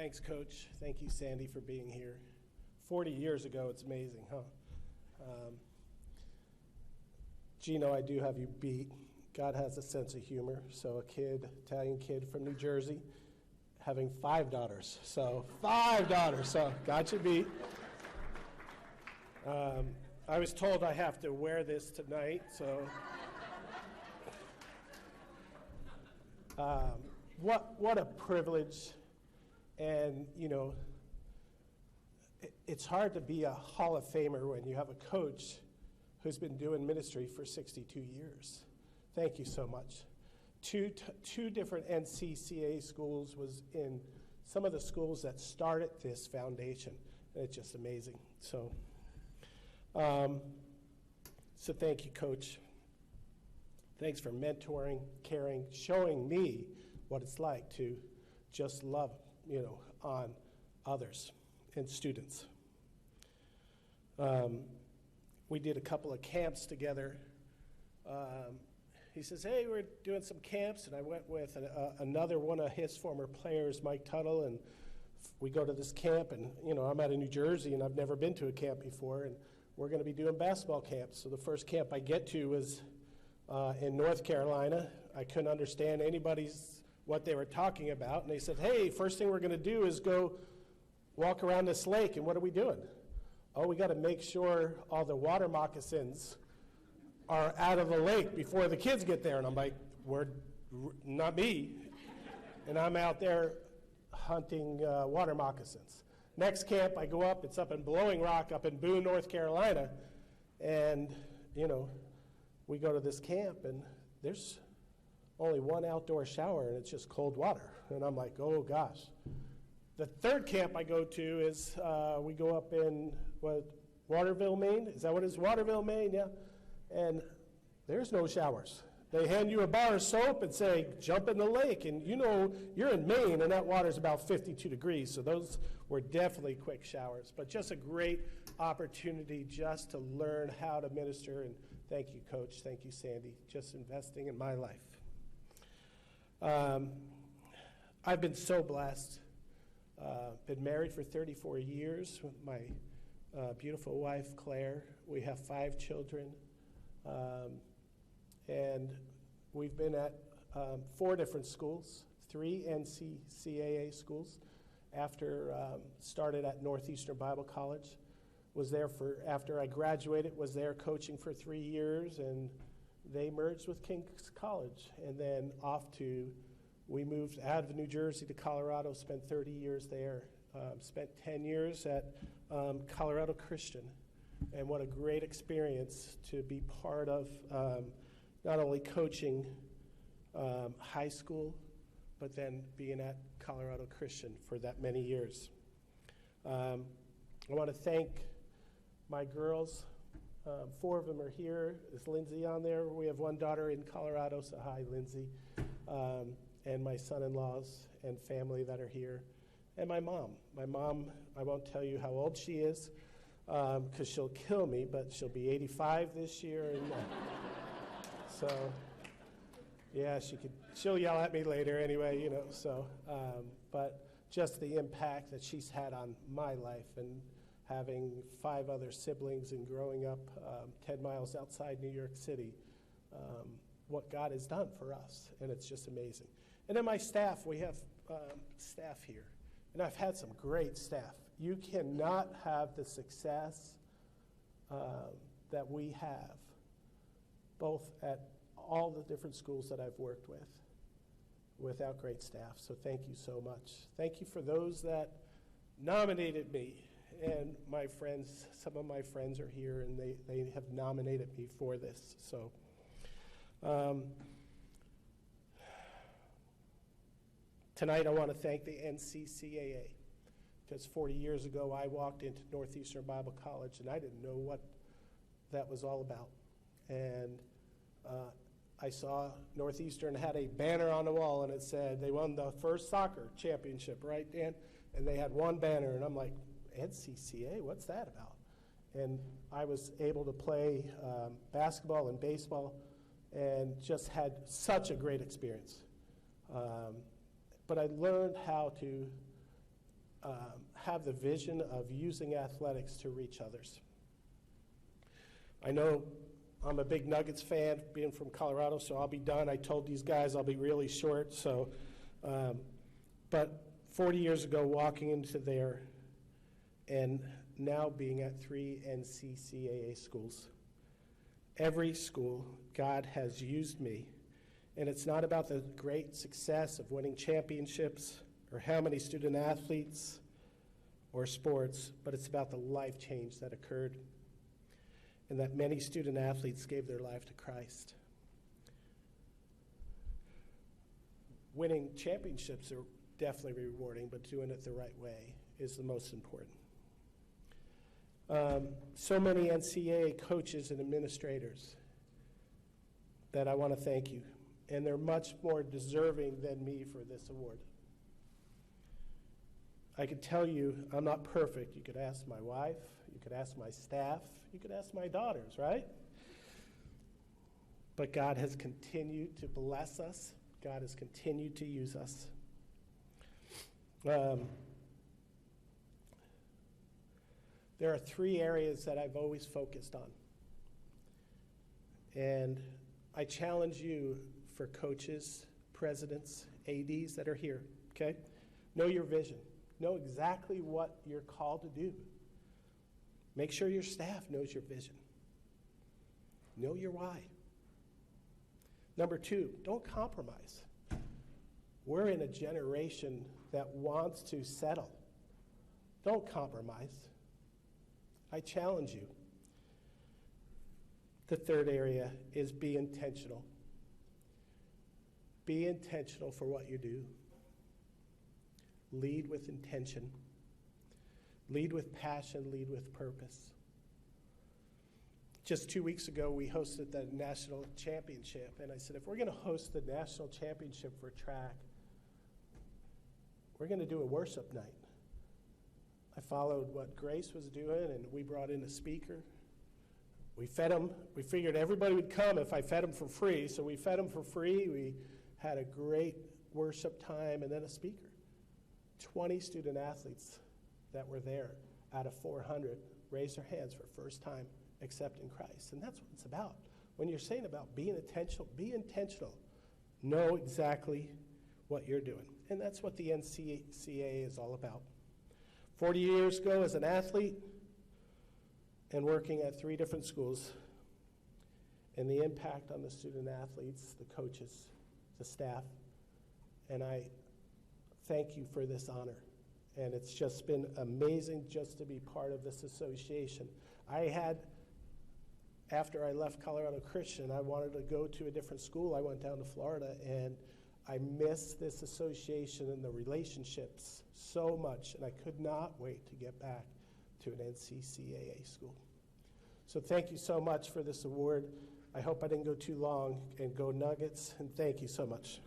Thanks, Coach. Thank you, Sandy, for being here. 40 years ago, it's amazing, huh? Gino, I do have you beat. God has a sense of humor. So a kid, Italian kid from New Jersey, having 5 daughters. So 5 daughters, so got you beat. I was told I have to wear this tonight, so. What a privilege. And, you know, it's hard to be a Hall of Famer when you have a coach who's been doing ministry for 62 years. Thank you so much. Two different NCCAA schools was in some of the schools that started this foundation. And it's just amazing. So thank you, Coach. Thanks for mentoring, caring, showing me what it's like to just love, on others and students. We did a couple of camps together. He says, hey, we're doing some camps, and I went with another one of his former players, Mike Tuttle, and we go to this camp, and, I'm out of New Jersey, and I've never been to a camp before, and we're going to be doing basketball camps. So the first camp I get to was in North Carolina. I couldn't understand what they were talking about, and they said, hey, first thing we're going to do is go walk around this lake, and what are we doing? Oh, we got to make sure all the water moccasins are out of the lake before the kids get there. And I'm like, not me. And I'm out there hunting water moccasins. Next camp, I go up, it's up in Blowing Rock, up in Boone, North Carolina. And, we go to this camp, and there's only one outdoor shower, and it's just cold water. And I'm like, oh, gosh. The third camp I go to is we go up in, Waterville, Maine? Is that what it is? Waterville, Maine, yeah. And there's no showers. They hand you a bar of soap and say, jump in the lake. And you're in Maine, and that water's about 52 degrees. So those were definitely quick showers. But just a great opportunity just to learn how to minister. And thank you, Coach. Thank you, Sandy. Just investing in my life. I've been so blessed. Been married for 34 years with my beautiful wife, Claire. We have 5 children. And we've been at 4 different schools, 3 NCCAA schools. Started at Northeastern Bible College. After I graduated, was there coaching for 3 years, and they merged with King's College. And then we moved out of New Jersey to Colorado, spent 30 years there, spent 10 years at Colorado Christian. And what a great experience to be part of not only coaching high school, but then being at Colorado Christian for that many years. I want to thank my girls. 4 of them are here. Is Lindsay on there? We have 1 daughter in Colorado, so hi, Lindsay. And my son-in-laws and family that are here. And my mom. My mom, I won't tell you how old she is, because she'll kill me, but she'll be 85 this year. And, so, yeah, she'll yell at me later anyway, but just the impact that she's had on my life, and having 5 other siblings and growing up 10 miles outside New York City, what God has done for us, and it's just amazing. And then my staff, we have staff here, and I've had some great staff. You cannot have the success that we have, both at all the different schools that I've worked with, without great staff. So thank you so much. Thank you for those that nominated me. And my friends, some of my friends are here, and they have nominated me for this. So tonight I want to thank the NCCAA. Because 40 years ago, I walked into Northeastern Bible College, and I didn't know what that was all about. And I saw Northeastern had a banner on the wall, and it said they won the first soccer championship, right, Dan? And they had 1 banner, and I'm like, NCCAA, what's that about? And I was able to play basketball and baseball, and just had such a great experience. But I learned how to have the vision of using athletics to reach others. I know I'm a big Nuggets fan, being from Colorado, so I'll be done. I told these guys I'll be really short. But 40 years ago, walking into there and now being at 3 NCCAA schools, every school, God has used me. And it's not about the great success of winning championships or how many student athletes or sports, but it's about the life change that occurred and that many student athletes gave their life to Christ. Winning championships are definitely rewarding, but doing it the right way is the most important. So many NCAA coaches and administrators that I want to thank you, and they're much more deserving than me for this award. I could tell you I'm not perfect. You could ask my wife, you could ask my staff, you could ask my daughters, right? But God has continued to bless us. God has continued to use us. There are 3 areas that I've always focused on. And I challenge you, for coaches, presidents, ADs that are here, okay? Know your vision. Know exactly what you're called to do. Make sure your staff knows your vision. Know your why. Number 2, don't compromise. We're in a generation that wants to settle. Don't compromise. I challenge you. The 3rd area is be intentional. Be intentional for what you do. Lead with intention. Lead with passion. Lead with purpose. Just 2 weeks ago, we hosted the national championship, and I said, if we're going to host the national championship for track, we're going to do a worship night. I followed what Grace was doing, and we brought in a speaker. We fed them. We figured everybody would come if I fed them for free, so we fed them for free. We had a great worship time, and then a speaker. 20 student athletes that were there out of 400 raised their hands for first time accepting Christ. And that's what it's about. When you're saying about being intentional, be intentional. Know exactly what you're doing. And that's what the NCCAA is all about. 40 years ago as an athlete and working at 3 different schools, and the impact on the student athletes, the coaches, the staff, and I thank you for this honor. And it's just been amazing just to be part of this association. After I left Colorado Christian, I wanted to go to a different school. I went down to Florida, and I missed this association and the relationships so much, and I could not wait to get back to an NCCAA school. So thank you so much for this award. I hope I didn't go too long, and go Nuggets, and thank you so much.